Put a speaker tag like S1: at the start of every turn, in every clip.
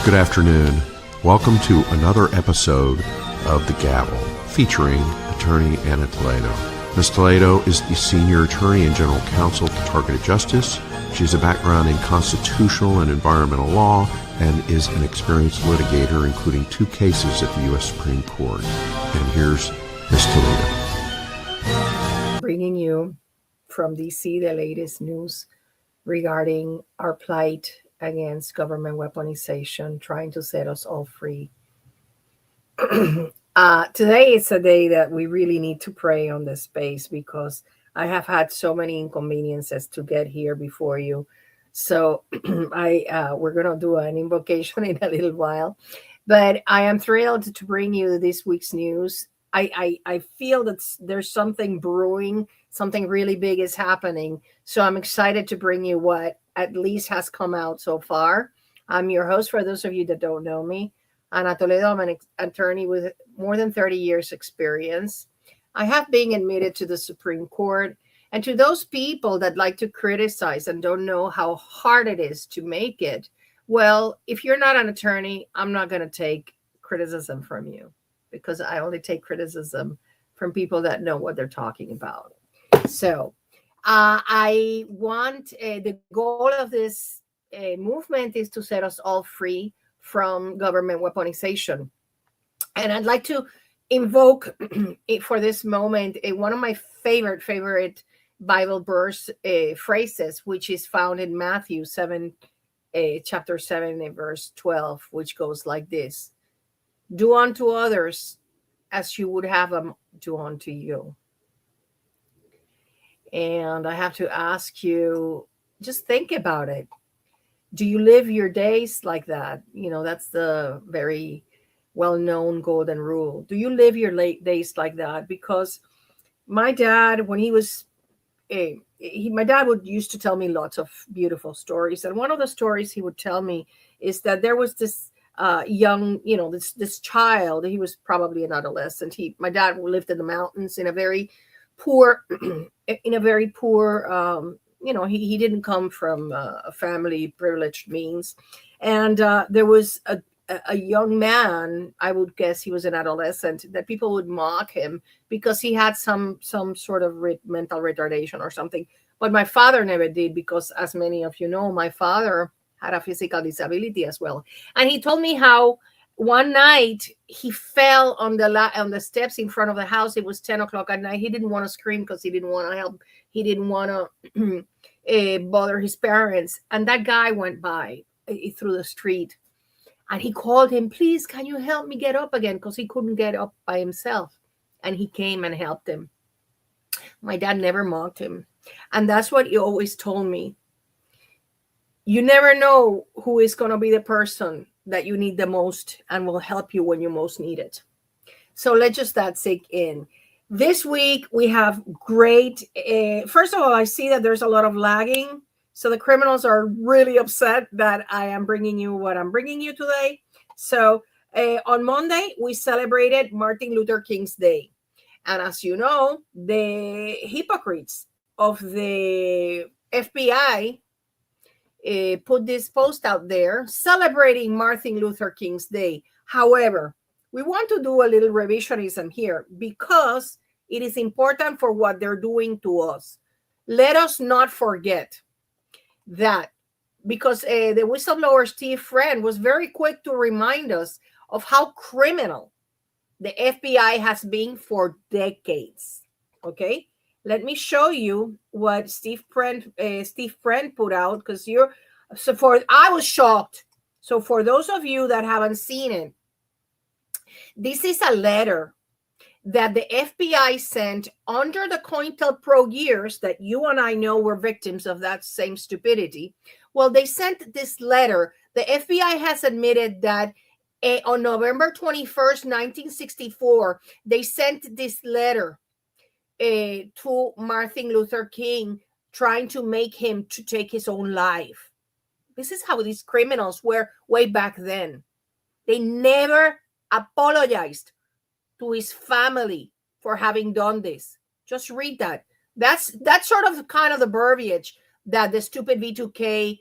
S1: Good afternoon. Welcome to another episode of The Gavel, featuring attorney Ana Toledo. Ms. Toledo is the senior attorney and general counsel at the Targeted Justice. She has a background in constitutional and environmental law and is an experienced litigator, including 2 cases at the U.S. Supreme Court. And here's Ms. Toledo.
S2: Bringing you from D.C. the latest news regarding our plight against government weaponization, trying to set us all free. Today is a day that we really need to pray on this space because I have had so many inconveniences to get here before you. So we're going to do an invocation in a little while. But I am thrilled to bring you this week's news. I feel that there's something brewing, something really big is happening. So I'm excited to bring you what at least has come out so far. I'm your host, for those of you that don't know me, Ana Toledo. I'm an attorney with more than 30 years experience. I have been admitted to the Supreme Court. And to those people that like to criticize and don't know how hard it is to make it, well, if you're not an attorney, I'm not going to take criticism from you, because I only take criticism from people that know what they're talking about. So I want the goal of this movement is to set us all free from government weaponization. And I'd like to invoke for this moment one of my favorite Bible verse phrases, which is found in Matthew 7, chapter 7, verse 12, which goes like this: do unto others as you would have them do unto you. And I have to ask you, just think about it. Do you live your days like that? You know, that's the very well-known golden rule. Do you live your late days like that? Because my dad, when he was, my dad would used to tell me lots of beautiful stories. And one of the stories he would tell me is that there was this young, this child. He was probably an adolescent. My dad lived in the mountains in a very poor, he didn't come from a family privileged means. And there was a young man, I would guess he was an adolescent, that people would mock him because he had some sort of mental retardation or something. But my father never did, because, as many of you know, my father had a physical disability as well. And he told me how one night he fell on the steps in front of the house. It was 10 o'clock at night. He didn't want to scream because he didn't want to help. He didn't want to bother his parents. And that guy went by through the street. And he called him, please, can you help me get up again? Because he couldn't get up by himself. And he came and helped him. My dad never mocked him. And that's what he always told me. You never know who is going to be the person that you need the most and will help you when you most need it. So let's just that sink in. This week we have great, first of all, I see that there's a lot of lagging. So the criminals are really upset that I am bringing you what I'm bringing you today. So on Monday, we celebrated Martin Luther King's Day. And as you know, the hypocrites of the FBI put this post out there celebrating Martin Luther King's Day. However, we want to do a little revisionism here because it is important for what they're doing to us. Let us not forget that, because the whistleblower Steve Friend was very quick to remind us of how criminal the FBI has been for decades. Okay, let me show you what Steve Friend put out, because I was shocked. So for those of you that haven't seen it, this is a letter that the FBI sent under the COINTELPRO years that you and I know were victims of that same stupidity. Well, they sent this letter. The FBI has admitted that on November 21st, 1964, they sent this letter to Martin Luther King, trying to make him to take his own life. This is how these criminals were way back then. They never apologized to his family for having done this. Just read that. That's sort of kind of the verbiage that the stupid V2K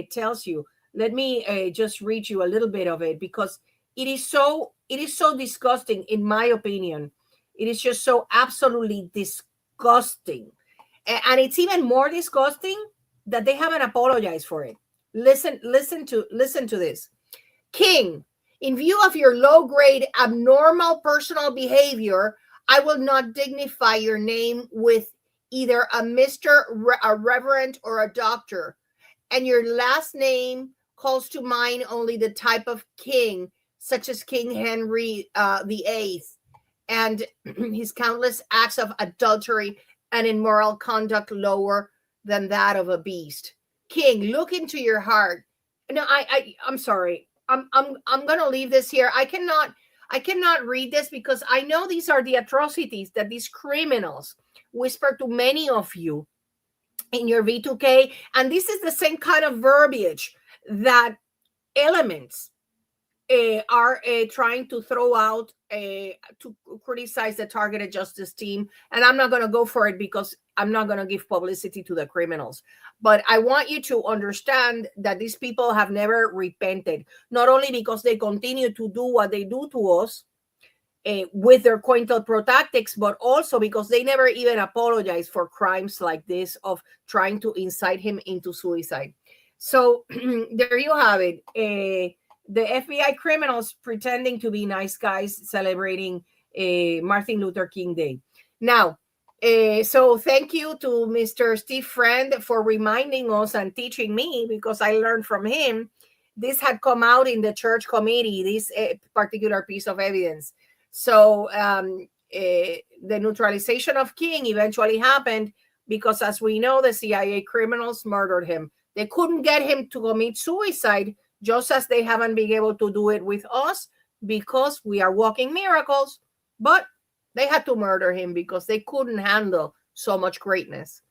S2: tells you. Let me just read you a little bit of it, because it is so disgusting, in my opinion. It is just so absolutely disgusting. And it's even more disgusting that they haven't apologized for it. Listen to this. King, in view of your low-grade abnormal personal behavior, I will not dignify your name with either a Mr., a Reverend, or a Doctor. And your last name calls to mind only the type of king, such as King Henry VIII, and his countless acts of adultery and immoral conduct lower than that of a beast. King, look into your heart. No, I'm sorry. I'm gonna leave this here. I cannot read this, because I know these are the atrocities that these criminals whisper to many of you in your V2K, and this is the same kind of verbiage that elements are trying to throw out to criticize the targeted justice team. And I'm not going to go for it, because I'm not going to give publicity to the criminals. But I want you to understand that these people have never repented, not only because they continue to do what they do to us with their COINTELPRO tactics, but also because they never even apologize for crimes like this of trying to incite him into suicide. So there you have it. The FBI criminals pretending to be nice guys celebrating Martin Luther King Day. Now, so thank you to Mr. Steve Friend for reminding us and teaching me, because I learned from him. This had come out in the church committee, this particular piece of evidence. So the neutralization of King eventually happened because, as we know, the CIA criminals murdered him. They couldn't get him to commit suicide, just as they haven't been able to do it with us, because we are walking miracles. But they had to murder him because they couldn't handle so much greatness.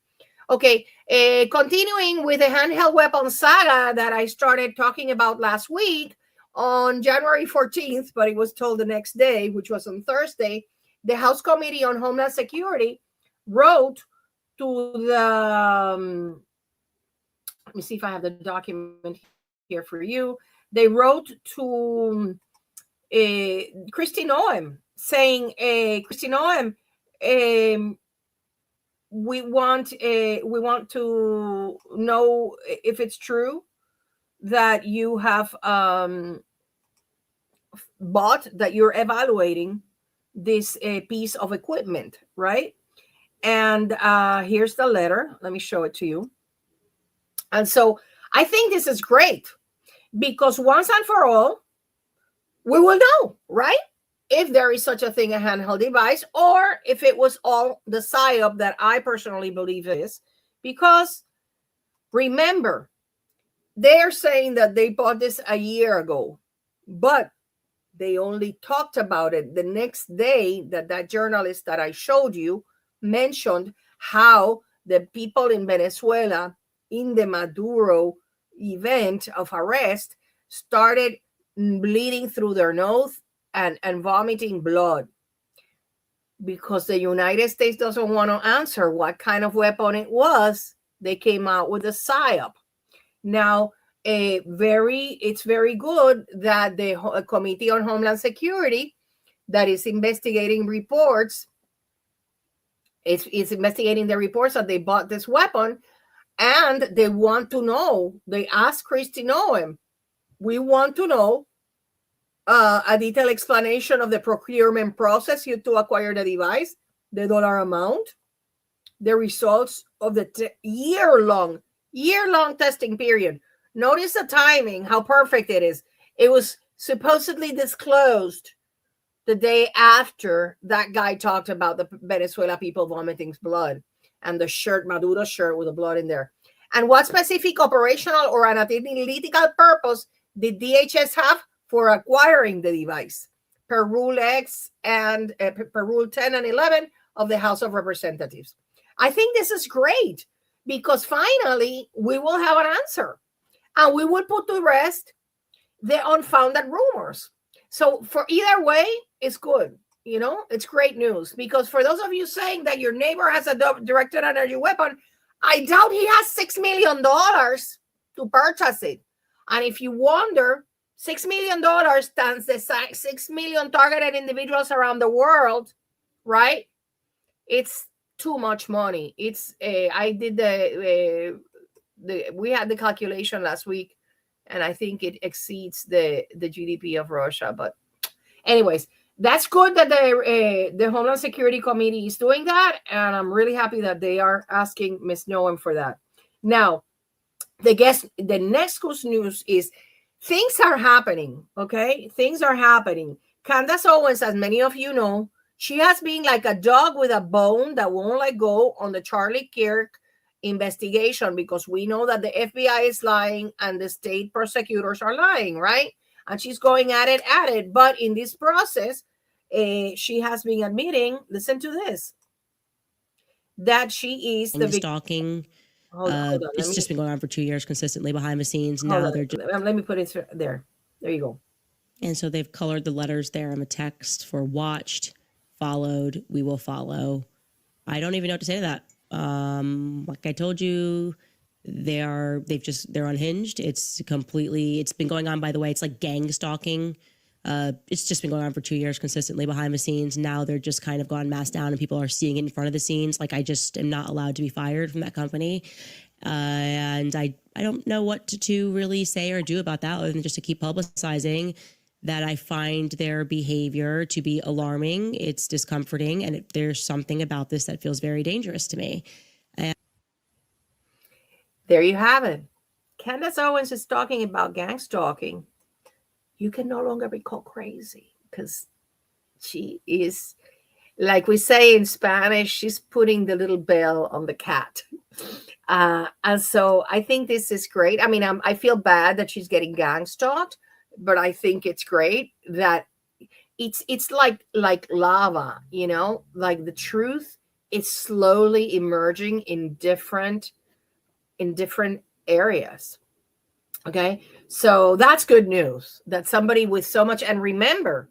S2: Okay, continuing with the handheld weapon saga that I started talking about last week, on January 14th, but it was told the next day, which was on Thursday, the House Committee on Homeland Security wrote to the, let me see if I have the document here for you. They wrote to Kristi Noem saying, Kristi Noem, we want to know if it's true that you have bought, that you're evaluating this piece of equipment, right? And here's the letter. Let me show it to you. And so I think this is great, because once and for all, we will know, right? If there is such a thing, a handheld device, or if it was all the psyop that I personally believe it is. Because remember, they're saying that they bought this a year ago, but they only talked about it the next day that journalist that I showed you mentioned how the people in Venezuela in the Maduro event of arrest started bleeding through their nose and vomiting blood, because the United States doesn't want to answer what kind of weapon it was. They came out with a psyop. Now, it's very good that the Committee on Homeland Security that is investigating reports, it's investigating the reports that they bought this weapon, and they want to know. They asked Kristi Noem, we want to know a detailed explanation of the procurement process used to acquire the device, the dollar amount, the results of the year-long testing period. Notice the timing, how perfect it is. It was supposedly disclosed the day after that guy talked about the Venezuela people vomiting blood, and the shirt, Maduro's shirt, with the blood in there. And what specific operational or analytical purpose did DHS have for acquiring the device, per Rule X and per Rule 10 and 11 of the House of Representatives? I think this is great, because finally we will have an answer, and we will put to rest the unfounded rumors. So for either way, it's good. You know, it's great news, because for those of you saying that your neighbor has a directed energy weapon, I doubt he has $6 million to purchase it. And if you wonder, $6 million times the 6 million targeted individuals around the world, right? It's too much money. It's I did we had the calculation last week, and I think it exceeds the GDP of Russia. But anyways, that's good that the Homeland Security Committee is doing that, and I'm really happy that they are asking Ms. Noem for that. Now, the next good news is things are happening. Okay, things are happening. Candace Owens, as many of you know, she has been like a dog with a bone that won't let go on the Charlie Kirk investigation, because we know that the FBI is lying and the state prosecutors are lying, right? And she's going at it. But in this process, she has been admitting, listen to this, that she is the
S3: stalking.
S2: Hold on.
S3: It's just been going on for 2 years consistently behind the scenes.
S2: Now they're just... Let me put it there. There you go.
S3: And so they've colored the letters there in the text for watched, followed, we will follow. I don't even know what to say to that. Like I told you, they're unhinged. It's been going on, by the way. It's like gang stalking. It's just been going on for 2 years consistently behind the scenes. Now they're just kind of gone mass down and people are seeing it in front of the scenes. Like I just am not allowed to be fired from that company. And I don't know what to really say or do about that other than just to keep publicizing that I find their behavior to be alarming. It's discomforting. And there's something about this that feels very dangerous to me. And
S2: there you have it. Candace Owens is talking about gang stalking. You can no longer be called crazy because she is, like we say in Spanish, she's putting the little bell on the cat. And so I think this is great. I mean, I feel bad that she's getting gang stalked, but I think it's great that it's like lava, you know, like the truth is slowly emerging in different areas. Okay, so that's good news that somebody with so much, and remember,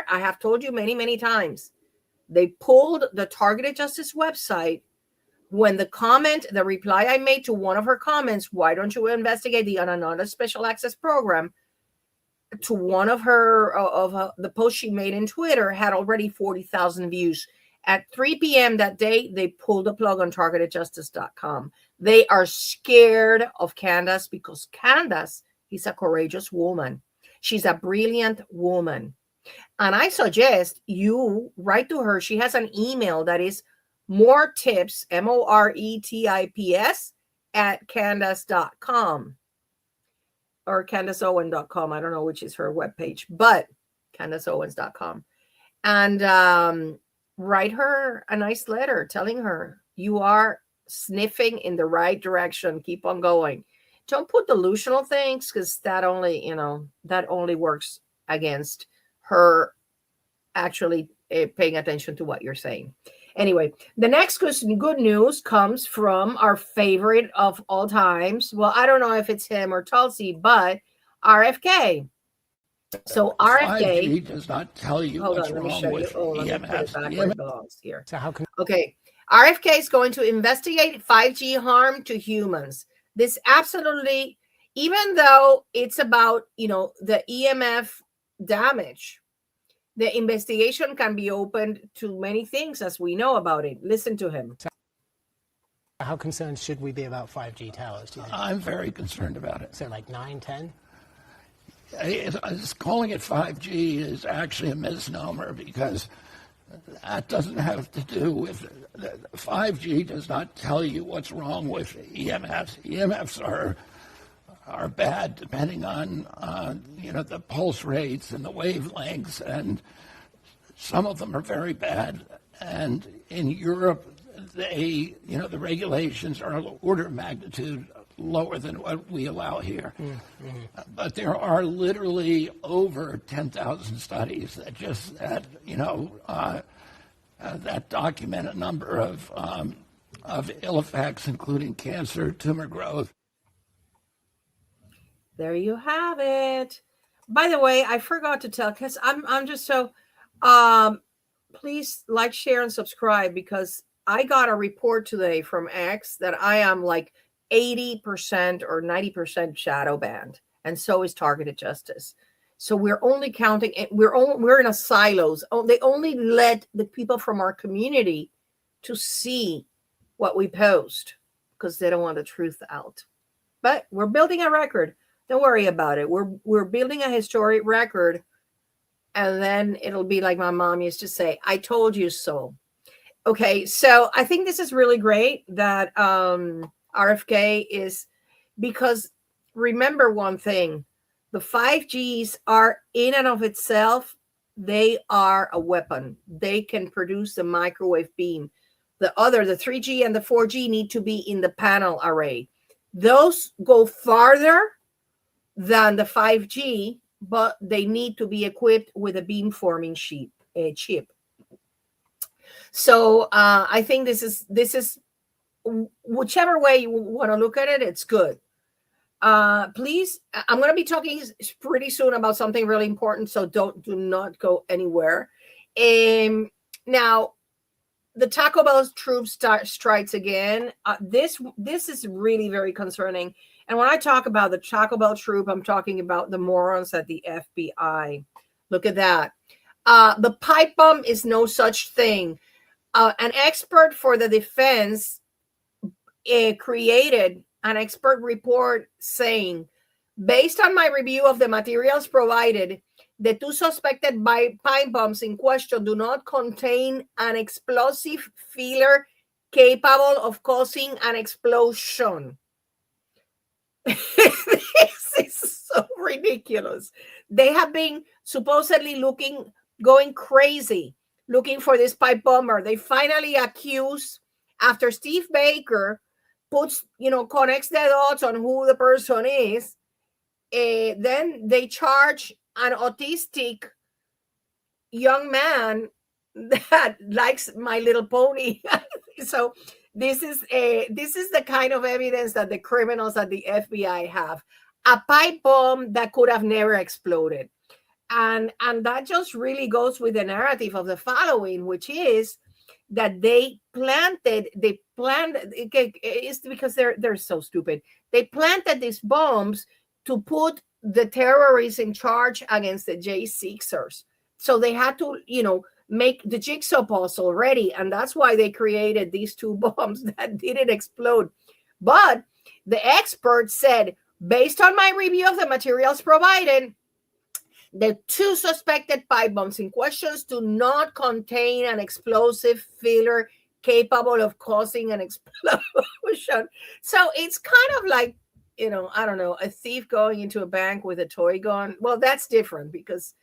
S2: I have told you many times, they pulled the Targeted Justice website when the reply I made to one of her comments, why don't you investigate the Anonymous Special Access Program, to one of the posts she made in Twitter had already 40,000 views. At 3 p.m. that day, they pulled the plug on targetedjustice.com. They are scared of Candace because Candace is a courageous woman. She's a brilliant woman. And I suggest you write to her. She has an email that is moretips, MORETIPS, at Candace.com or CandaceOwen.com. I don't know which is her webpage, but CandaceOwens.com. And write her a nice letter telling her you are sniffing in the right direction. Keep on going. Don't put delusional things, because that only works against her actually paying attention to what you're saying. Anyway, the next good news comes from our favorite of all times. Well, I don't know if it's him or Tulsi, but RFK. So RFK
S4: 5G does not tell you what's wrong with EMFs.
S2: Let me put it back where it belongs here.
S4: So how can
S2: RFK is going to investigate 5G harm to humans. This absolutely, even though it's about the EMF damage, the investigation can be opened to many things as we know about it. Listen to him.
S5: How concerned should we be about 5G towers, do you think?
S4: I'm very concerned about it.
S5: So like 9, 10?
S4: Calling it 5G is actually a misnomer, because that doesn't have to do with 5G does not tell you what's wrong with EMFs. EMFs are bad depending on the pulse rates and the wavelengths, and some of them are very bad. And in Europe, the regulations are an order of magnitude lower than what we allow here. Mm-hmm. But there are literally over 10,000 studies that document a number of ill effects, including cancer, tumor growth.
S2: There you have it. By the way, I forgot to tell, because I'm just so please like, share, and subscribe, because I got a report today from X that I am like 80% or 90% shadow banned, and so is targeted justice. So we're only counting, we're in a silos. They only let the people from our community to see what we post because they don't want the truth out. But we're building a record. Don't worry about it. We're building a historic record, and then it'll be like my mom used to say, "I told you so." Okay, so I think this is really great that RFK is, because remember one thing, the 5Gs are in and of itself, they are a weapon. They can produce the microwave beam. The 3G and the 4G need to be in the panel array. Those go farther than the 5G, but they need to be equipped with a beamforming chip. So I think this is whichever way you want to look at it, it's good. Please, I'm going to be talking pretty soon about something really important, so do not go anywhere. Now, the Taco Bell troop strikes again. This is really very concerning. And when I talk about the Taco Bell troop, I'm talking about the morons at the FBI. Look at that. The pipe bomb is no such thing. An expert for the defense created an expert report saying, based on my review of the materials provided, the two suspected pipe bombs in question do not contain an explosive filler capable of causing an explosion. This is so ridiculous. They have been supposedly going crazy, looking for this pipe bomber. They finally accuse, after Steve Baker connects the dots on who the person is, then they charge an autistic young man that likes My Little Pony. So this is the kind of evidence that the criminals at the FBI have. A pipe bomb that could have never exploded. And that just really goes with the narrative of the following, which is that they planned, it's because they're so stupid. They planted these bombs to put the terrorists in charge against the J6ers. So they had to, make the jigsaw puzzle ready. And that's why they created these two bombs that didn't explode. But the expert said, based on my review of the materials provided, the two suspected pipe bombs in questions do not contain an explosive filler capable of causing an explosion. So it's kind of like, I don't know, a thief going into a bank with a toy gun. Well, that's different because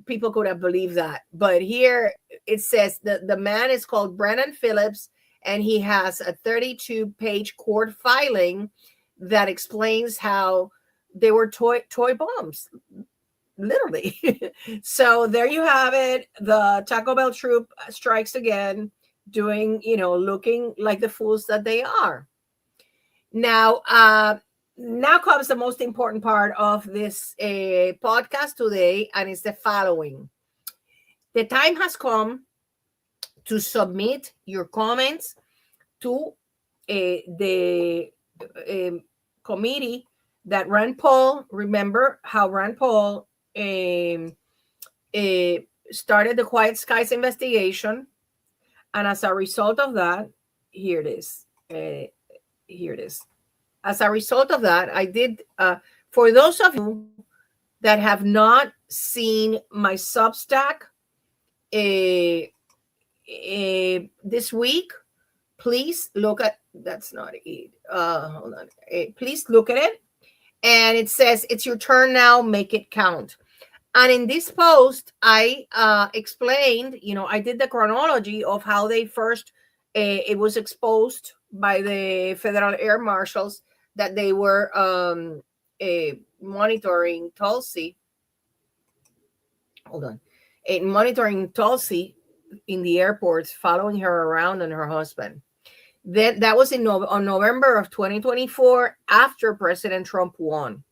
S2: people could have believed that. But here it says that the man is called Brennan Phillips, and he has a 32-page court filing that explains how they were toy bombs. Literally. So there you have it. The Taco Bell troop strikes again, doing, looking like the fools that they are. Now comes the most important part of this podcast today, and it's the following. The time has come to submit your comments to the committee that Rand Paul, remember how Rand Paul started the Quiet Skies investigation, and as a result of that, here it is. As a result of that, I did, for those of you that have not seen my Substack this week, please look at, that's not it. Hold on. Please look at it. And it says, it's your turn now, make it count. And in this post, I explained, I did the chronology of how they first, it was exposed by the federal air marshals that they were monitoring Tulsi. Hold on. Monitoring Tulsi in the airports, following her around and her husband. That was on November of 2024, after President Trump won.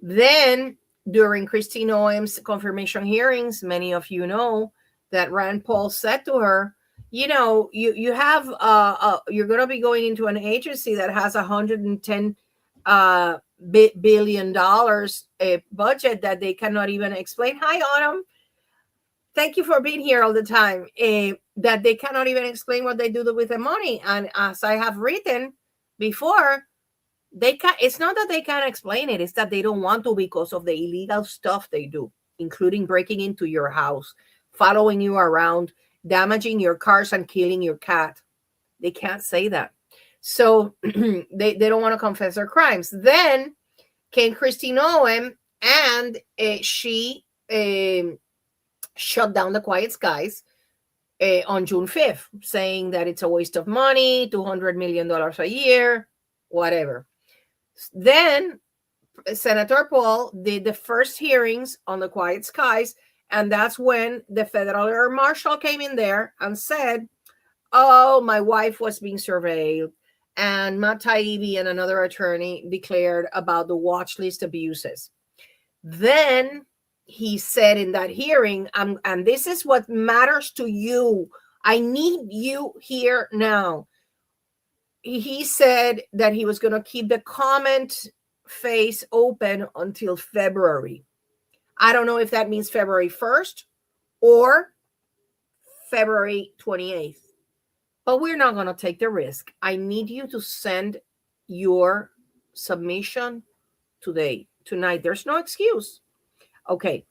S2: Then, during Christine Owens' confirmation hearings, many of you know that Rand Paul said to her, you have you're going to be going into an agency that has $110 billion budget that they cannot even explain. Hi, Autumn. Thank you for being here all the time. That they cannot even explain what they do with the money. And as I have written before, it's not that they can't explain it, it's that they don't want to because of the illegal stuff they do, including breaking into your house, following you around, damaging your cars, and killing your cat. They can't say that. So they don't want to confess their crimes. Then came Christine Owen, and she shut down the Quiet Skies on June 5th, saying that it's a waste of money, $200 million a year, whatever. Then Senator Paul did the first hearings on the Quiet Skies, and that's when the federal air marshal came in there and said, oh, my wife was being surveilled, and Matt Taibbi and another attorney declared about the watch list abuses. Then he said in that hearing, and this is what matters to you, I need you here now. He said that he was going to keep the comment phase open until February. I don't know if that means February 1st or February 28th, but we're not going to take the risk. I need you to send your submission tonight. There's no excuse. Okay,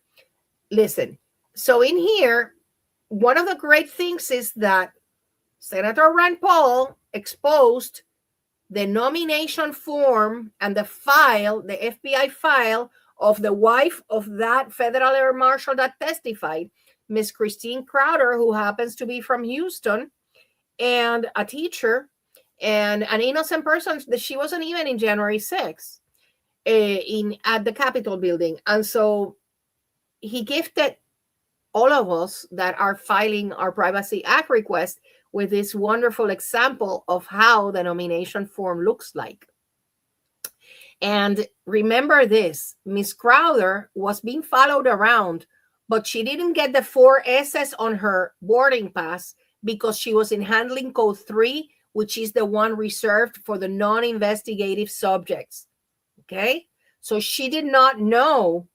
S2: listen. So in here, one of the great things is that Senator Rand Paul exposed the nomination form and the file, the FBI file of the wife of that federal air marshal that testified, Miss Christine Crowder, who happens to be from Houston and a teacher and an innocent person. She wasn't even in January 6th at the Capitol building. And so he gifted all of us that are filing our Privacy Act request with this wonderful example of how the nomination form looks like. And remember this, Miss Crowder was being followed around, but she didn't get the 4 S's on her boarding pass because she was in handling code 3, which is the one reserved for the non-investigative subjects. Okay? So she did not know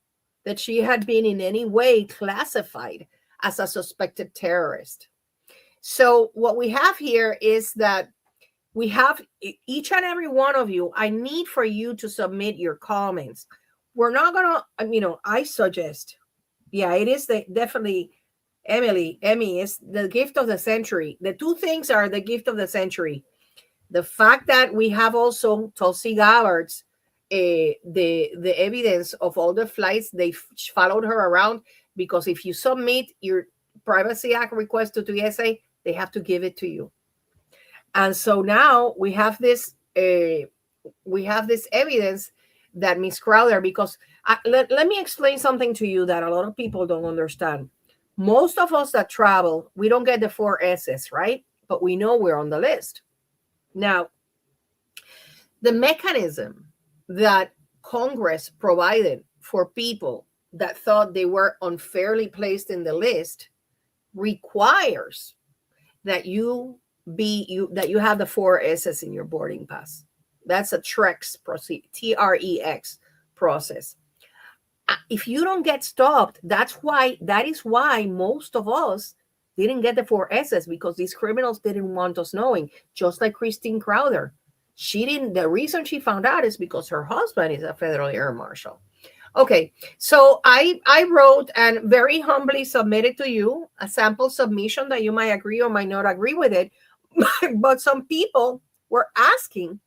S2: that she had been in any way classified as a suspected terrorist. So what we have here is that we have each and every one of you. I need for you to submit your comments. We're not going to, I suggest, it is definitely, Emmy is the gift of the century. The two things are the gift of the century. The fact that we have also Tulsi Gabbard's, the evidence of all the flights, they followed her around, because if you submit your Privacy Act request to TSA, they have to give it to you. And so now we have this evidence that Miss Crowder, because let me explain something to you that a lot of people don't understand. Most of us that travel, we don't get the 4 S's, right? But we know we're on the list. Now, the mechanism that Congress provided for people that thought they were unfairly placed in the list requires that you have the 4 S's in your boarding pass. That's a TREX TREX process. If you don't get stopped, that is why most of us didn't get the 4 S's, because these criminals didn't want us knowing. Just like Christine Crowder, the reason she found out is because her husband is a federal air marshal. Okay, so I wrote and very humbly submitted to you a sample submission that you might agree or might not agree with it. But some people were asking,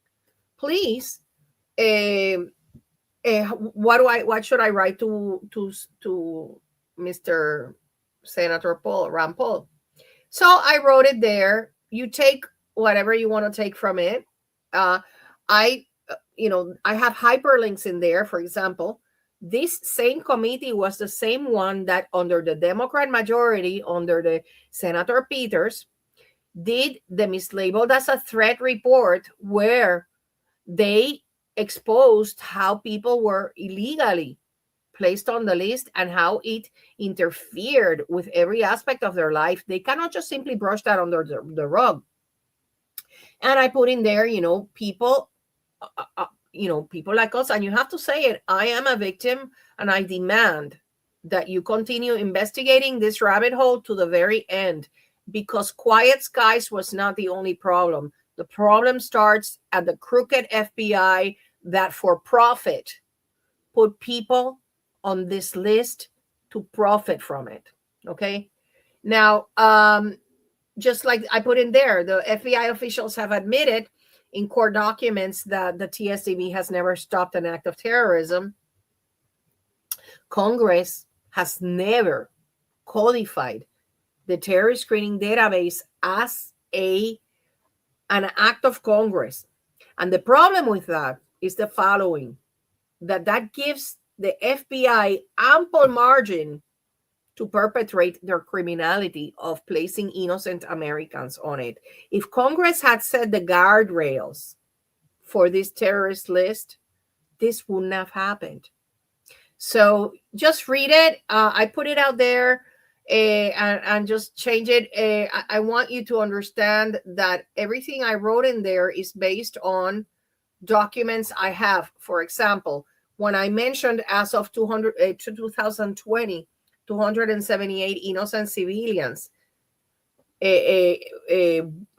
S2: please, what should I write to Mr. Senator Rand Paul? So I wrote it there. You take whatever you want to take from it. I have hyperlinks in there. For example, this same committee was the same one that under the Democrat majority, under the Senator Peters, did the mislabeled as a threat report, where they exposed how people were illegally placed on the list and how it interfered with every aspect of their life. They cannot just simply brush that under the rug. And I put in there, people, people like us, and you have to say it. I am a victim, and I demand that you continue investigating this rabbit hole to the very end, because Quiet Skies was not the only problem. The problem starts at the crooked FBI that for profit put people on this list to profit from it. Okay. Now, just like I put in there, the FBI officials have admitted in court documents that the TSDB has never stopped an act of terrorism. Congress has never codified the terrorist screening database as an act of Congress. And the problem with that is the following, that gives the FBI ample margin to perpetrate their criminality of placing innocent Americans on it. If Congress had set the guardrails for this terrorist list, this wouldn't have happened. So just read it. I put it out there and just change it. I want you to understand that everything I wrote in there is based on documents I have. For example, when I mentioned as of 2020, 278 innocent civilians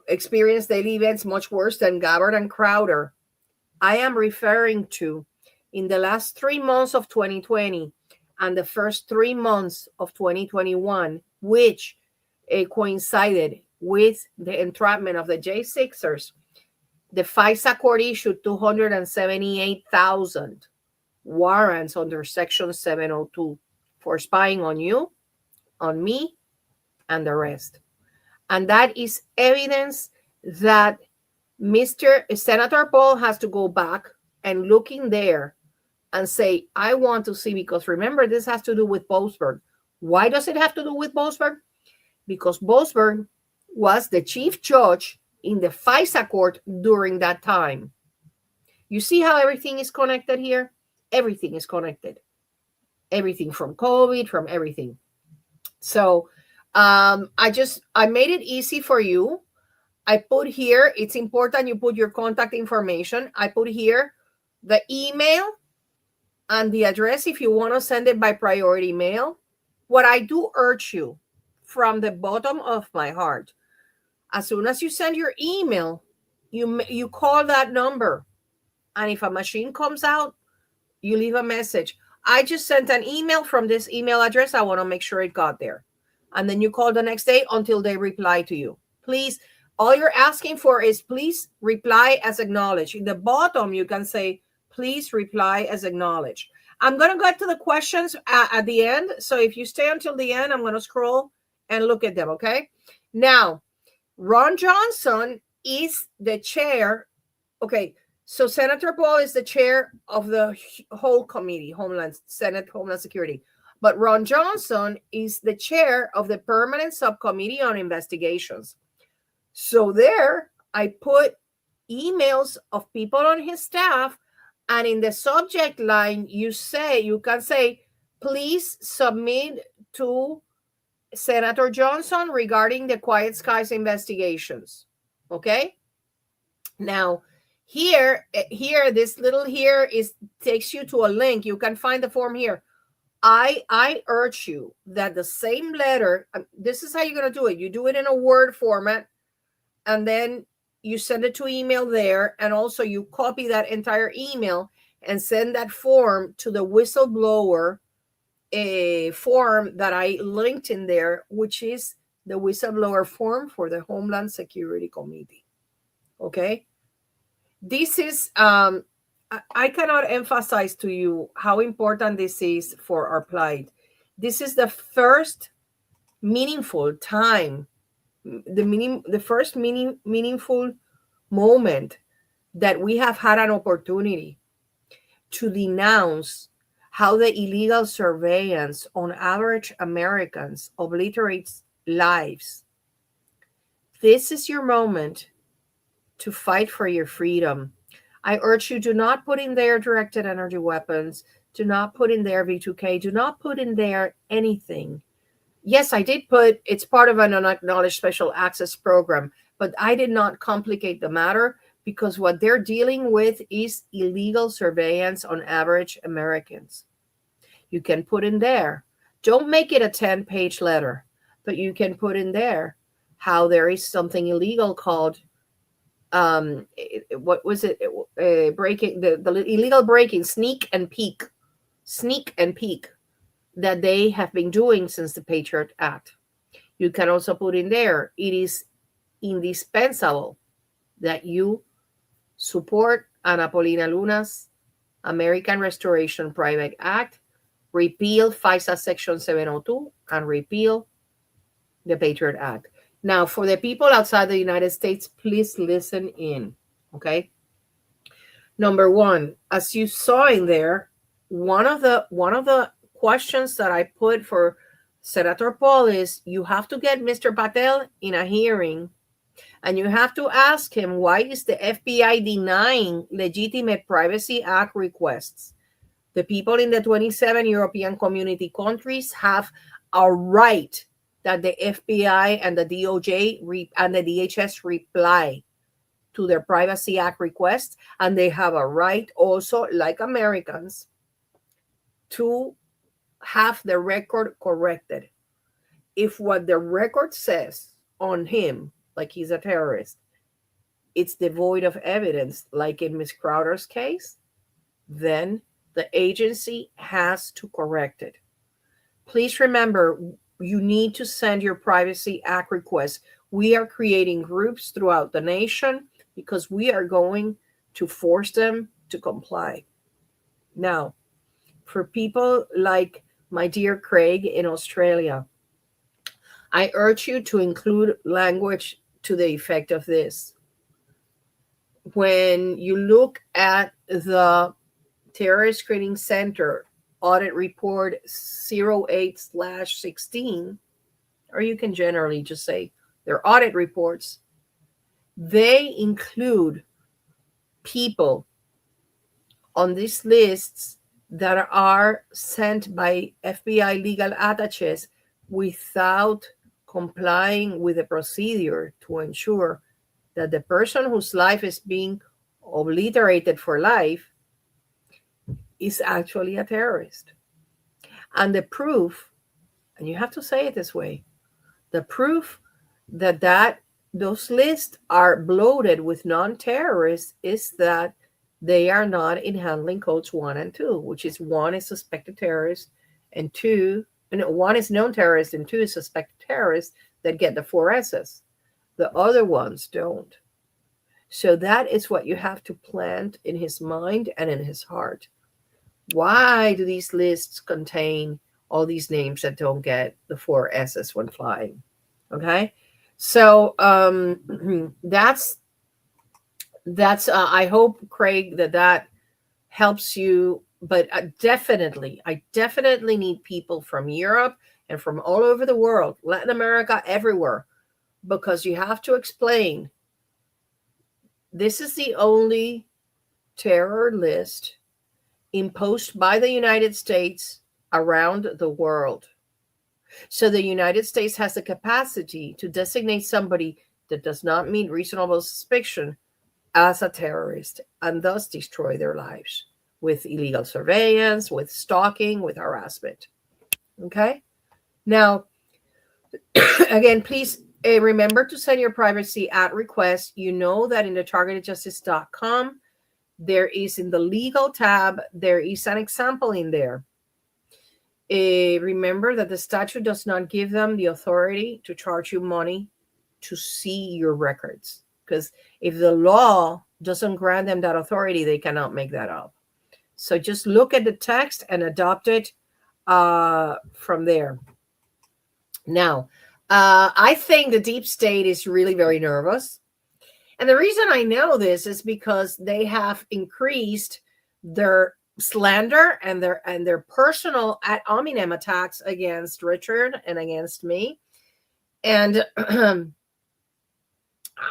S2: experienced daily events much worse than Gabbard and Crowder, I am referring to in the last 3 months of 2020 and the first 3 months of 2021, which coincided with the entrapment of the J6ers. The FISA court issued 278,000 warrants under Section 702 for spying on you, on me, and the rest. And that is evidence that Senator Paul has to go back and look in there and say, I want to see, because remember, this has to do with Boasberg. Why does it have to do with Boasberg? Because Boasberg was the chief judge in the FISA court during that time. You see how everything is connected here? Everything is connected. Everything from COVID, from everything. So I made it easy for you. I put here, it's important you put your contact information. I put here the email and the address if you want to send it by priority mail. What I do urge you from the bottom of my heart, as soon as you send your email, you call that number. And if a machine comes out, you leave a message. I just sent an email from this email address. I want to make sure it got there. And then you call the next day until they reply to you. Please, all you're asking for is please reply as acknowledged. In the bottom, you can say, please reply as acknowledged. I'm going to go to the questions at the end. So if you stay until the end, I'm going to scroll and look at them, okay? Now, Ron Johnson is the chair. Okay, so Senator Paul is the chair of the whole committee, Senate Homeland Security. But Ron Johnson is the chair of the permanent subcommittee on investigations. So there, I put emails of people on his staff, and in the subject line, you can say, please submit to Senator Johnson regarding the Quiet Skies investigations. Okay? Now, here, this little here takes you to a link. You can find the form here. I urge you that the same letter, this is how you're going to do it. You do it in a Word format, and then you send it to email there, and also you copy that entire email and send that form to the whistleblower form that I linked in there, which is the whistleblower form for the Homeland Security Committee. Okay? This is, I cannot emphasize to you how important this is for our plight. This is the first meaningful time, the first meaningful moment that we have had an opportunity to denounce how the illegal surveillance on average Americans obliterates lives. This is your moment to fight for your freedom. I urge you, do not put in there directed energy weapons. Do not put in there V2K. Do not put in there anything. Yes, I did put it's part of an unacknowledged special access program, but I did not complicate the matter because what they're dealing with is illegal surveillance on average Americans. You can put in there. Don't make it a 10-page letter, but you can put in there how there is something illegal called what was it? Breaking the illegal breaking, sneak and peek that they have been doing since the Patriot Act. You can also put in there, it is indispensable that you support Ana Paulina Luna's American Restoration Private Act, repeal FISA Section 702, and repeal the Patriot Act. Now, for the people outside the United States, please listen in, okay? Number one, as you saw in there, one of the questions that I put for Senator Paul is you have to get Mr. Patel in a hearing and you have to ask him why is the FBI denying legitimate Privacy Act requests. The people in the 27 European Community countries have a right that the FBI and the DOJ and the DHS reply to their Privacy Act requests, and they have a right also, like Americans, to have the record corrected. If what the record says on him, like he's a terrorist, it's devoid of evidence, like in Ms. Crowder's case, then the agency has to correct it. Please remember, you need to send your Privacy Act request. We are creating groups throughout the nation because we are going to force them to comply. Now, for people like my dear Craig in Australia, I urge you to include language to the effect of this. When you look at the Terrorist Screening Center audit report 08/16, or you can generally just say their audit reports, they include people on these lists that are sent by FBI legal attaches without complying with the procedure to ensure that the person whose life is being obliterated for life is actually a terrorist. And the proof, and you have to say it this way, the proof that those lists are bloated with non-terrorists is that they are not in handling codes 1 and 2, which is 1 is suspected terrorist and 1 is known terrorist and 2 is suspected terrorist that get the 4 S's. The other ones don't. So that is what you have to plant in his mind and in his heart. Why do these lists contain all these names that don't get the 4 S's when flying? Okay, so that's I hope, Craig, that helps you. But I definitely need people from Europe and from all over the world, Latin America, everywhere, because you have to explain this is the only terror list imposed by the United States around the world. So the United States has the capacity to designate somebody that does not meet reasonable suspicion as a terrorist and thus destroy their lives with illegal surveillance, with stalking, with harassment. Okay? Now, again, please remember to send your Privacy Act request. You know that in the targetedjustice.com, there is in the legal tab, there is an example in there. Remember that the statute does not give them the authority to charge you money to see your records. Because if the law doesn't grant them that authority, they cannot make that up. So just look at the text and adopt it from there. Now, I think the deep state is really very nervous. And the reason I know this is because they have increased their slander and their personal ad hominem attacks against Richard and against me. And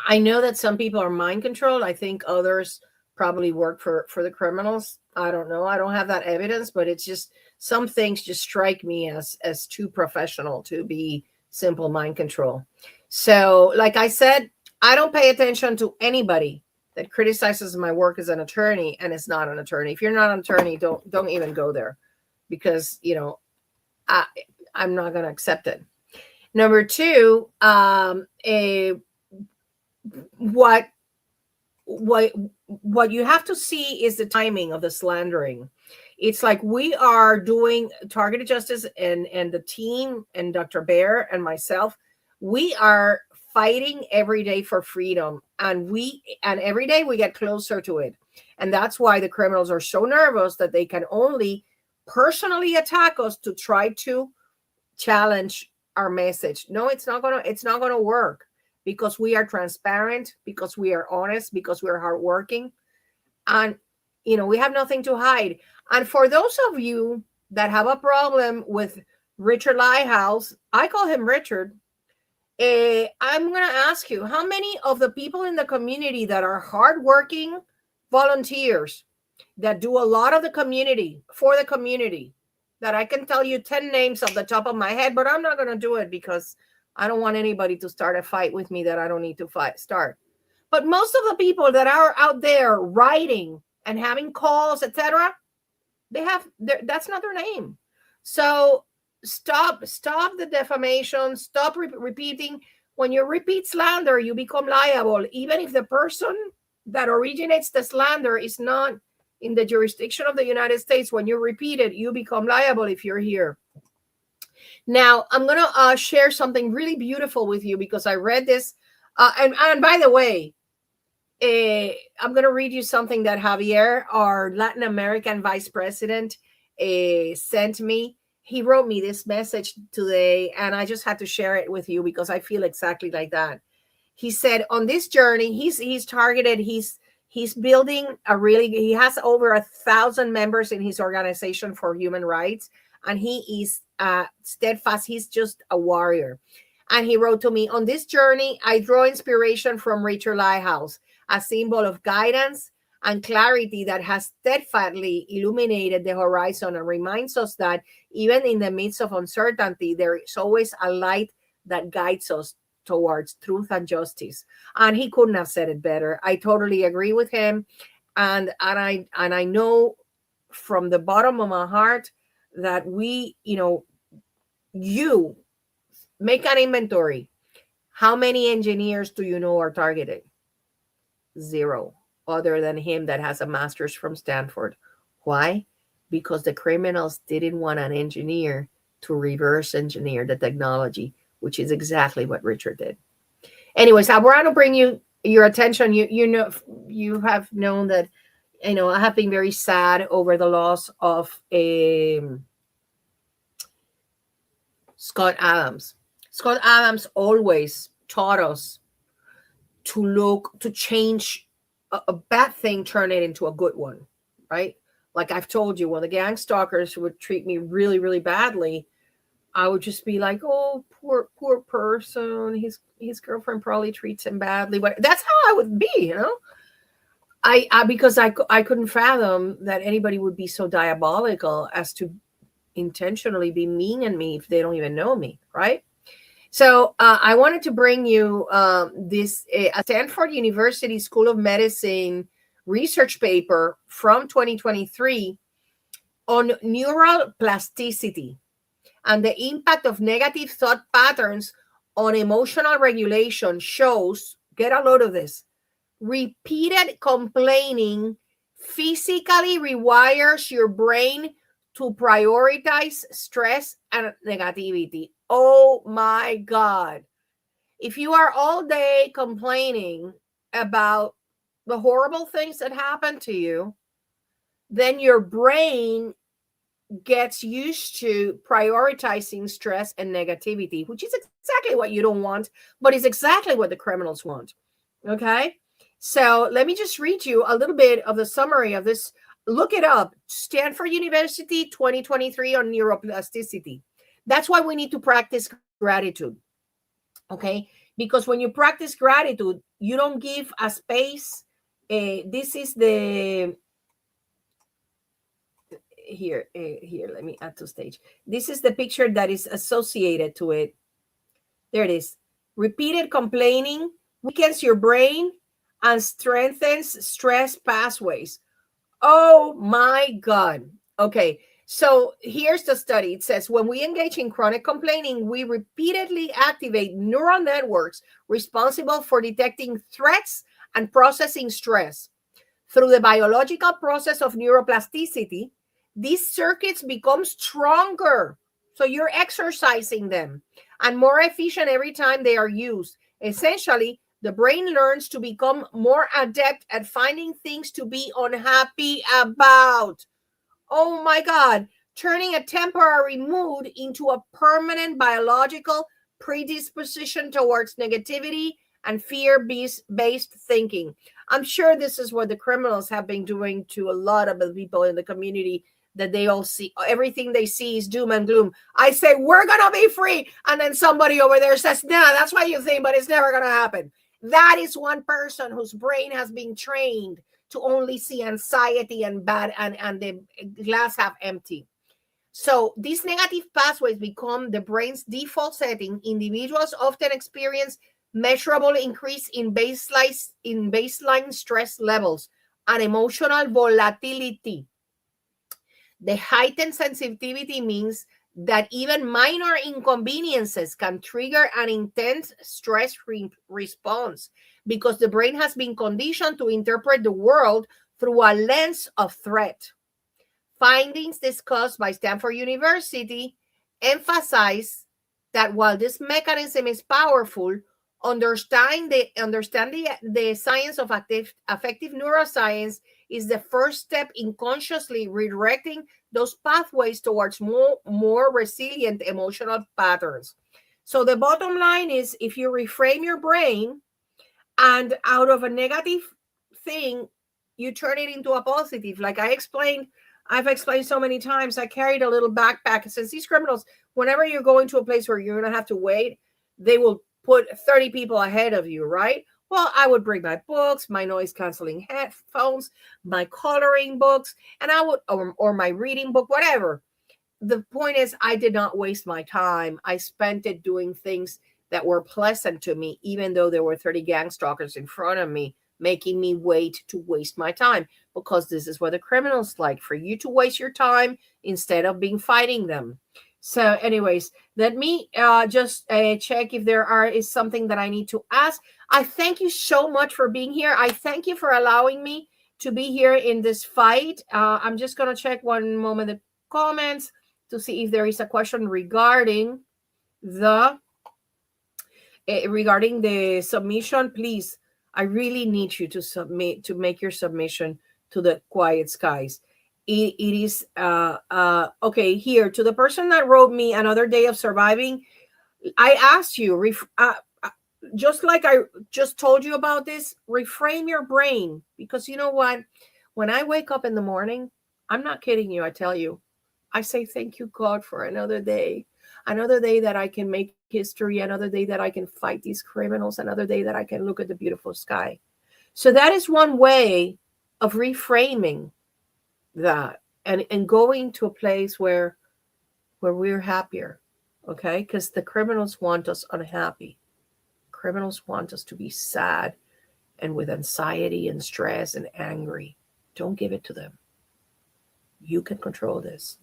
S2: I know that some people are mind controlled. I think others probably work for the criminals I don't know. I don't have that evidence, but it's just some things just strike me as too professional to be simple mind control. So, like I said, I don't pay attention to anybody that criticizes my work as an attorney and is not an attorney. If you're not an attorney, don't even go there, because I'm not going to accept it. Number two, what you have to see is the timing of the slandering. It's like we are doing targeted justice, and the team and Dr. Bear and myself, we are fighting every day for freedom, and every day we get closer to it. And that's why the criminals are so nervous that they can only personally attack us to try to challenge our message. No, it's not gonna work, because we are transparent, because we are honest, because we're hardworking, and we have nothing to hide. And for those of you that have a problem with Richard Lighthouse, I call him Richard. I'm going to ask you, how many of the people in the community that are hardworking volunteers that do a lot of the community for the community, that I can tell you 10 names off the top of my head, but I'm not going to do it because I don't want anybody to start a fight with me that I don't need to start. But most of the people that are out there writing and having calls, etc., that's not their name. So stop the defamation. Stop repeating. When you repeat slander, you become liable, even if the person that originates the slander is not in the jurisdiction of the United States. When you repeat it, you become liable if you're here. Now, I'm going to share something really beautiful with you, because I read this. And by the way, I'm going to read you something that Javier, our Latin American vice president, sent me. He wrote me this message today, and I just had to share it with you because I feel exactly like that. He said, on this journey, he's targeted. He's building he has over 1,000 members in his organization for human rights, and he is steadfast. He's just a warrior. And he wrote to me, on this journey, I draw inspiration from Richard Lighthouse, a symbol of guidance and clarity that has steadfastly illuminated the horizon and reminds us that even in the midst of uncertainty, there is always a light that guides us towards truth and justice. And he couldn't have said it better. I totally agree with him. And I know from the bottom of my heart that you make an inventory. How many engineers do you know are targeted? 0, other than him that has a master's from Stanford. Why? Because the criminals didn't want an engineer to reverse engineer the technology, which is exactly what Richard did. Anyways, I want to bring you your attention. You have known that I have been very sad over the loss of Scott Adams. Scott Adams always taught us to change a bad thing, turn it into a good one, right? Like I've told you, when the gang stalkers would treat me really, really badly, I would just be like, oh, poor person. His girlfriend probably treats him badly. But that's how I would be, because I couldn't fathom that anybody would be so diabolical as to intentionally be mean at me if they don't even know me, right? So I wanted to bring you this Stanford University School of Medicine research paper from 2023 on neuroplasticity and the impact of negative thought patterns on emotional regulation. Shows, get a load of this, repeated complaining physically rewires your brain to prioritize stress and negativity. Oh my God. If you are all day complaining about the horrible things that happen to you, then your brain gets used to prioritizing stress and negativity, which is exactly what you don't want, but it's exactly what the criminals want. Okay? So let me just read you a little bit of the summary of this. Look it up. Stanford University 2023 on neuroplasticity. That's why we need to practice gratitude. Okay? Because when you practice gratitude, you don't give a space. This is the, here, let me add to stage. This is the picture that is associated to it. There it is. Repeated complaining weakens your brain and strengthens stress pathways. Oh my God. Okay. So here's the study. It says when we engage in chronic complaining, we repeatedly activate neural networks responsible for detecting threats and processing stress. Through the biological process of neuroplasticity, these circuits become stronger. So you're exercising them and more efficient every time they are used. Essentially, the brain learns to become more adept at finding things to be unhappy about. Oh my God, turning a temporary mood into a permanent biological predisposition towards negativity and fear-based thinking. I'm sure this is what the criminals have been doing to a lot of the people in the community, that they all see, everything they see is doom and gloom. I say, we're going to be free. And then somebody over there says, nah, that's what you think, but it's never going to happen. That is one person whose brain has been trained to only see anxiety and bad and the glass half empty. So these negative pathways become the brain's default setting. Individuals often experience measurable increase in baseline stress levels and emotional volatility. The heightened sensitivity means that even minor inconveniences can trigger an intense stress response because the brain has been conditioned to interpret the world through a lens of threat. Findings discussed by Stanford University emphasize that while this mechanism is powerful, understanding the science of affective neuroscience is the first step in consciously redirecting those pathways towards more resilient emotional patterns. So the bottom line is, if you reframe your brain and out of a negative thing, you turn it into a positive. Like I've explained so many times, I carried a little backpack. Since these criminals, whenever you're going to a place where you're going to have to wait, they will put 30 people ahead of you, right? Well, I would bring my books, my noise canceling headphones, my coloring books, and I would, or my reading book, whatever. The point is, I did not waste my time. I spent it doing things that were pleasant to me, even though there were 30 gang stalkers in front of me, making me wait to waste my time, because this is what the criminals like, for you to waste your time instead of being fighting them. So anyways, let me just check if is something that I need to ask. I thank you so much for being here. I thank you for allowing me to be here in this fight. I'm just going to check one moment the comments to see if there is a question regarding the submission. Please, I really need you to make your submission to the Quiet Skies. It is okay. Here, to the person that wrote me Another Day of Surviving, I asked you, just like I just told you about this, reframe your brain, because you know what? When I wake up in the morning, I'm not kidding you, I tell you, I say thank you, God, for another day that I can make history, another day that I can fight these criminals, another day that I can look at the beautiful sky. So that is one way of reframing that and going to a place where we're happier, okay? Because the criminals want us unhappy. Criminals want us to be sad and with anxiety and stress and angry. Don't give it to them. You can control this.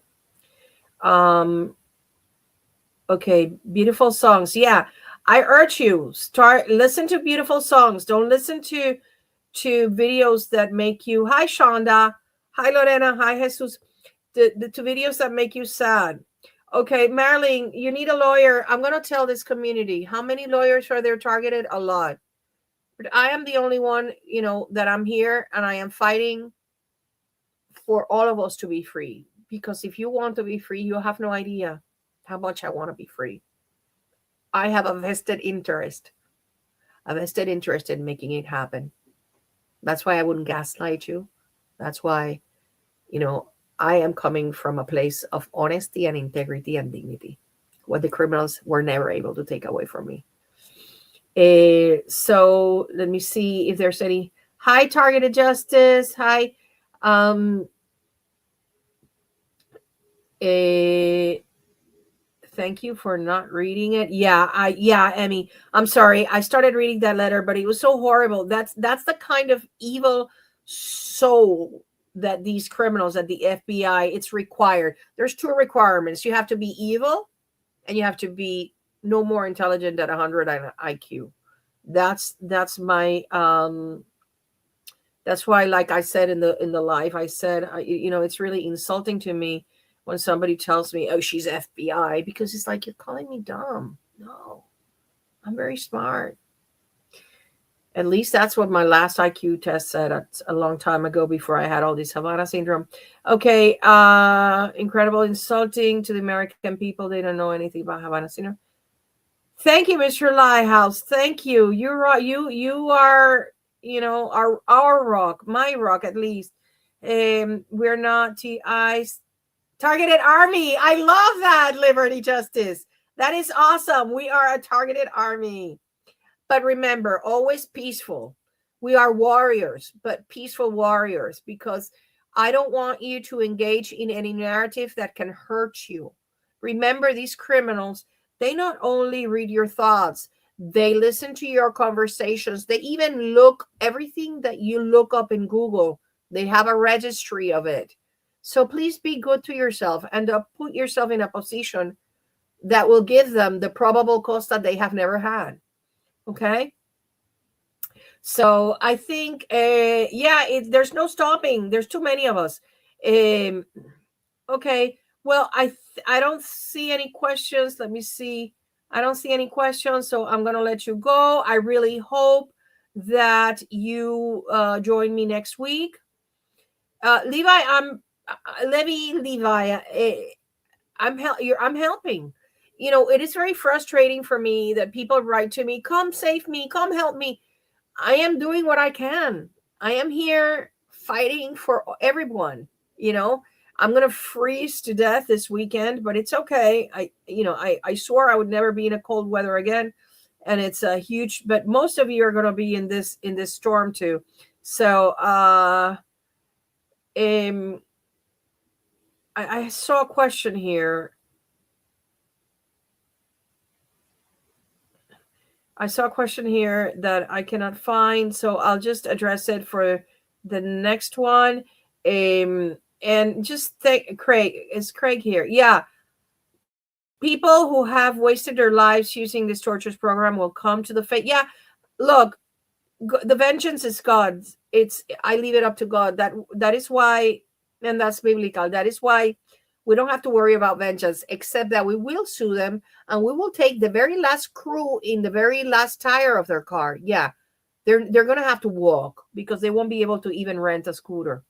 S2: Okay, beautiful songs. Yeah, I urge you, listen to beautiful songs. Don't listen to videos that make you, hi Shonda, hi Lorena, hi Jesus, the videos that make you sad. Okay, Marilyn, you need a lawyer. I'm going to tell this community. How many lawyers are there targeted? A lot. But I am the only one, that I'm here, and I am fighting for all of us to be free. Because if you want to be free, you have no idea how much I want to be free. I have a vested interest in making it happen. That's why I wouldn't gaslight you. That's why, I am coming from a place of honesty and integrity and dignity, what the criminals were never able to take away from me. So let me see if there's any. Hi, Targeted Justice. Hi. Thank you for not reading it. Yeah, Emmy. I'm sorry. I started reading that letter, but it was so horrible. That's the kind of evil soul that these criminals at the FBI, it's required. There's 2 requirements. You have to be evil and you have to be no more intelligent than 100 IQ. That's my that's why, like I said in the live, I said, it's really insulting to me when somebody tells me, oh, she's FBI, because it's like, you're calling me dumb. No, I'm very smart. At least that's what my last IQ test said a long time ago, before I had all this Havana syndrome. Okay, incredible, insulting to the American people. They don't know anything about Havana syndrome. Thank you, Mr. Lighthouse. Thank you. You are, our rock, my rock, at least. We're not TIs. Targeted army. I love that, Liberty Justice. That is awesome. We are a targeted army. But remember, always peaceful. We are warriors, but peaceful warriors, because I don't want you to engage in any narrative that can hurt you. Remember, these criminals, they not only read your thoughts, they listen to your conversations. They even look everything that you look up in Google. They have a registry of it. So please be good to yourself and put yourself in a position that will give them the probable cause that they have never had. Okay? So I think, there's no stopping. There's too many of us. Okay. Well, I don't see any questions. Let me see. I don't see any questions, so I'm going to let you go. I really hope that you join me next week. Levi, I'm helping. It is very frustrating for me that people write to me, come save me, come help me. I am doing what I can. I am here fighting for everyone. I'm going to freeze to death this weekend, but it's okay. I swore I would never be in a cold weather again. And it's a huge, but most of you are going to be in this storm too. So, I saw a question here. I saw a question here that I cannot find, so I'll just address it for the next one. And just think, Craig, is Craig here? Yeah. People who have wasted their lives using this torture program will come to the fate. Yeah. Look, the vengeance is God's. I leave it up to God. That is why, and that's biblical. That is why we don't have to worry about vengeance, except that we will sue them and we will take the very last screw in the very last tire of their car. Yeah, they're going to have to walk because they won't be able to even rent a scooter.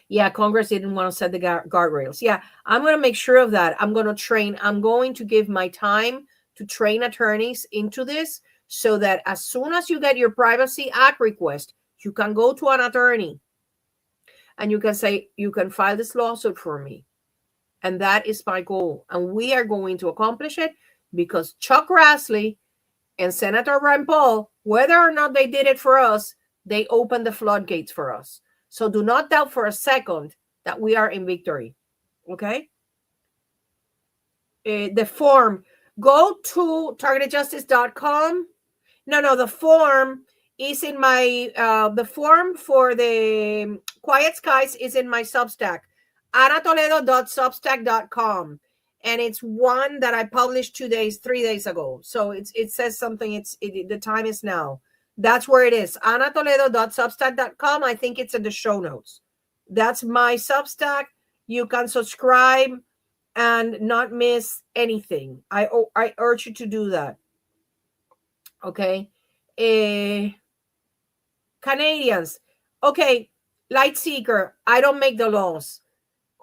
S2: Yeah, Congress didn't want to set the guardrails. Yeah, I'm going to make sure of that. I'm going to train. I'm going to give my time to train attorneys into this so that as soon as you get your Privacy Act request, you can go to an attorney and you can say, you can file this lawsuit for me. And that is my goal. And we are going to accomplish it because Chuck Grassley and Senator Rand Paul, whether or not they did it for us, they opened the floodgates for us. So do not doubt for a second that we are in victory. Okay? The form, go to targetedjustice.com. No, the form is in my, the form for the Quiet Skies is in my Substack, anatoledo.substack.com. And it's one that I published 3 days ago. So it says something, the time is now. That's where it is, anatoledo.substack.com. I think it's in the show notes. That's my Substack. You can subscribe and not miss anything. I urge you to do that. Okay. Canadians. Okay. Light Seeker. I don't make the laws.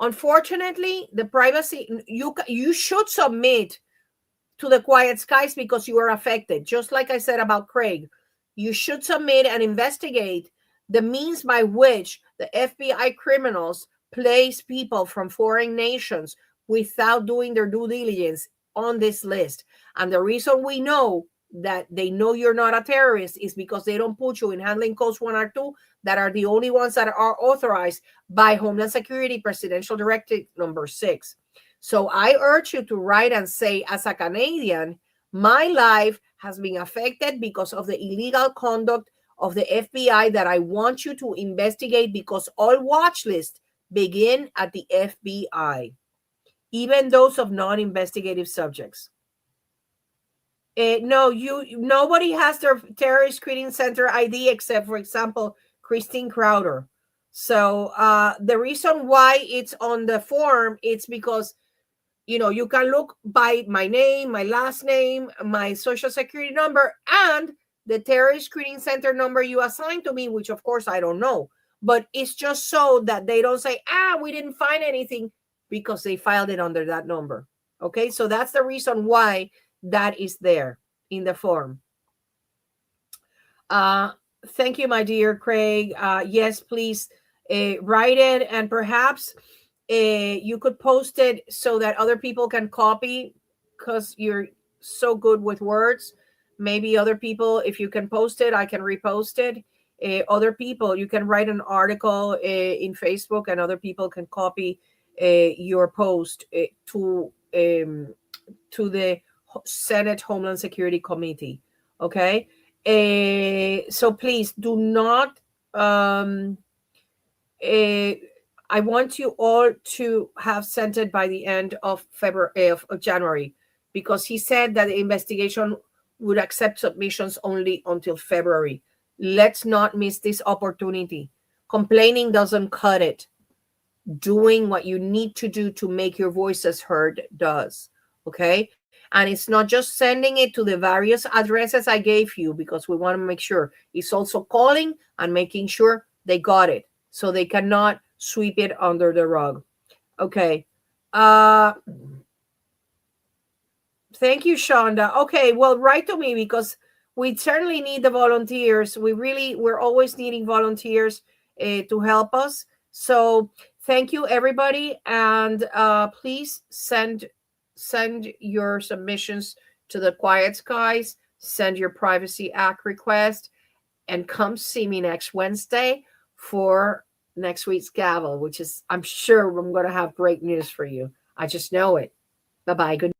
S2: Unfortunately, the privacy, you should submit to the Quiet Skies because you are affected. Just like I said about Craig, you should submit and investigate the means by which the FBI criminals place people from foreign nations without doing their due diligence on this list. And the reason we know that they know you're not a terrorist is because they don't put you in handling codes 1 or 2. that are the only ones that are authorized by Homeland Security Presidential Directive number 6. So I urge you to write and say, as a Canadian, my life has been affected because of the illegal conduct of the FBI that I want you to investigate, because all watch lists begin at the FBI, even those of non-investigative subjects. No, nobody has their terrorist screening center ID except, for example, Christine Crowder. So the reason why it's on the form, it's because, you know, you can look by my name, my last name, my social security number, and the terrorist screening center number you assigned to me, which of course I don't know. But it's just so that they don't say, we didn't find anything, because they filed it under that number. Okay, so that's the reason why that is there in the form. Thank you, my dear Craig. Yes, please write it, and perhaps you could post it so that other people can copy, because you're so good with words. Maybe other people, if you can post it, I can repost it. Other people, you can write an article in Facebook, and other people can copy your post to the Senate Homeland Security Committee. Okay, so please do not. I want you all to have sent it by the end of February, of January, because he said that the investigation would accept submissions only until February. Let's not miss this opportunity. Complaining doesn't cut it. Doing what you need to do to make your voices heard does. Okay? And it's not just sending it to the various addresses I gave you, because we want to make sure. It's also calling and making sure they got it, so they cannot sweep it under the rug. Okay. Thank you, Shonda. Okay, well, write to me, because we certainly need the volunteers. We're always needing volunteers to help us. So thank you, everybody. And please send your submissions to the Quiet Skies. Send your Privacy Act request, and come see me next Wednesday for next week's Gavel, which is, I'm sure I'm going to have great news for you. I just know it. Bye-bye. Good